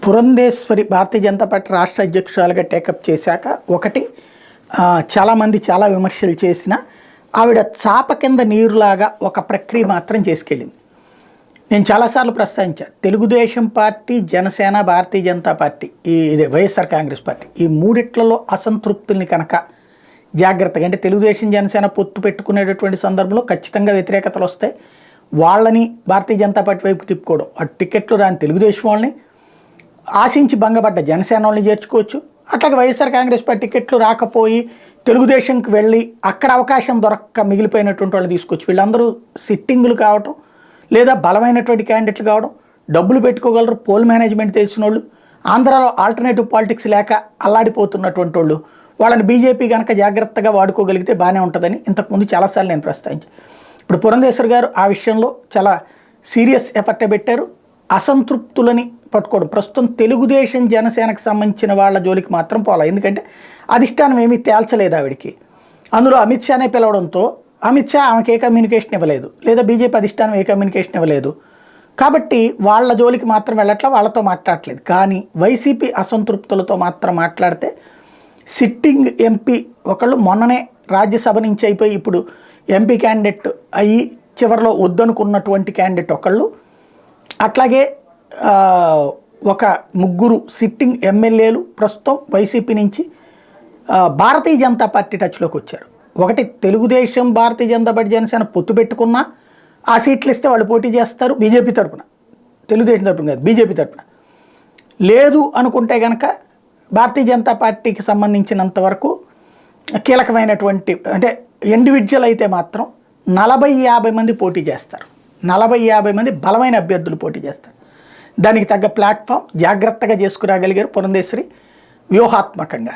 Purandeswari Bharatiya Janata party రాష్ట్ర అధ్యక్షురాలుగా take up చేశాక ఒకటి చాలామంది చాలా విమర్శలు చేసిన ఆవిడ చాప కింద నీరులాగా ఒక ప్రక్రియ మాత్రం చేసుకెళ్ళింది. నేను చాలాసార్లు ప్రస్తావించాను, Telugu Desam party, Janasena, Bharatiya Janata party, YSR Congress party, ఈ మూడిట్లలో అసంతృప్తుల్ని కనుక జాగ్రత్తగా, అంటే తెలుగుదేశం జనసేన పొత్తు పెట్టుకునేటటువంటి సందర్భంలో ఖచ్చితంగా వ్యతిరేకతలు వస్తాయి. వాళ్ళని భారతీయ జనతా పార్టీ వైపు తిప్పుకోవడం, అటు టికెట్లు రాని తెలుగుదేశం వాళ్ళని ఆశించి భంగపడ్డ జనసేన వాళ్ళని చేర్చుకోవచ్చు. అట్లాగే వైఎస్ఆర్ కాంగ్రెస్ పార్టీ టికెట్లు రాకపోయి తెలుగుదేశంకి వెళ్ళి అక్కడ అవకాశం దొరక్క మిగిలిపోయినటువంటి వాళ్ళు తీసుకొచ్చి వీళ్ళందరూ సిట్టింగులు కావటం, లేదా బలమైనటువంటి క్యాండిడేట్లు కావడం, డబ్బులు పెట్టుకోగలరు, పోల్ మేనేజ్మెంట్ తెలిసిన వాళ్ళు, ఆంధ్రాలో ఆల్టర్నేటివ్ పాలిటిక్స్ లేక అల్లాడిపోతున్నటువంటి వాళ్ళు, వాళ్ళని బీజేపీ కనుక జాగ్రత్తగా వాడుకోగలిగితే బాగానే ఉంటుందని ఇంతకుముందు చాలాసార్లు నేను ప్రస్తావించాను. ఇప్పుడు పురంధేశ్వరి గారు ఆ విషయంలో చాలా సీరియస్ ఎఫర్ట్ పెట్టారు. అసంతృప్తులని పట్టుకోవడం, ప్రస్తుతం తెలుగుదేశం జనసేనకు సంబంధించిన వాళ్ళ జోలికి మాత్రం పోలా. ఎందుకంటే అధిష్టానం ఏమీ తేల్చలేదు ఆవిడికి. అందులో అమిత్ షానే పిలవడంతో అమిత్ షా ఆమెకి ఏ కమ్యూనికేషన్ ఇవ్వలేదు, లేదా బీజేపీ అధిష్టానం ఏ కమ్యూనికేషన్ ఇవ్వలేదు. కాబట్టి వాళ్ళ జోలికి మాత్రం వెళ్ళట్లా, వాళ్ళతో మాట్లాడట్లేదు. కానీ వైసీపీ అసంతృప్తులతో మాత్రం మాట్లాడితే సిట్టింగ్ ఎంపీ ఒకళ్ళు మొన్ననే రాజ్యసభ నుంచి అయిపోయి ఇప్పుడు ఎంపీ క్యాండిడేట్ అయ్యి చివరిలో వద్దనుకున్నటువంటి క్యాండిడేట్ ఒకళ్ళు, అట్లాగే ఒక ముగ్గురు సిట్టింగ్ ఎమ్మెల్యేలు ప్రస్తుతం వైసీపీ నుంచి భారతీయ జనతా పార్టీ టచ్లోకి వచ్చారు. ఒకటి తెలుగుదేశం, భారతీయ జనతా పార్టీ, జనసేన పొత్తు పెట్టుకున్నా ఆ సీట్లు ఇస్తే వాళ్ళు పోటీ చేస్తారు బీజేపీ తరపున, తెలుగుదేశం తరపున కాదు బీజేపీ తరపున. లేదు అనుకుంటే కనుక భారతీయ జనతా పార్టీకి సంబంధించినంత వరకు కీలకమైనటువంటి, అంటే ఇండివిజువల్ అయితే మాత్రం 40-50 మంది పోటీ చేస్తారు. 40-50 మంది బలమైన అభ్యర్థులు పోటీ చేస్తారు. దానికి తగ్గ ప్లాట్ఫామ్ జాగ్రత్తగా చేసుకురాగలిగారు పురంధేశ్వరి వ్యూహాత్మకంగా.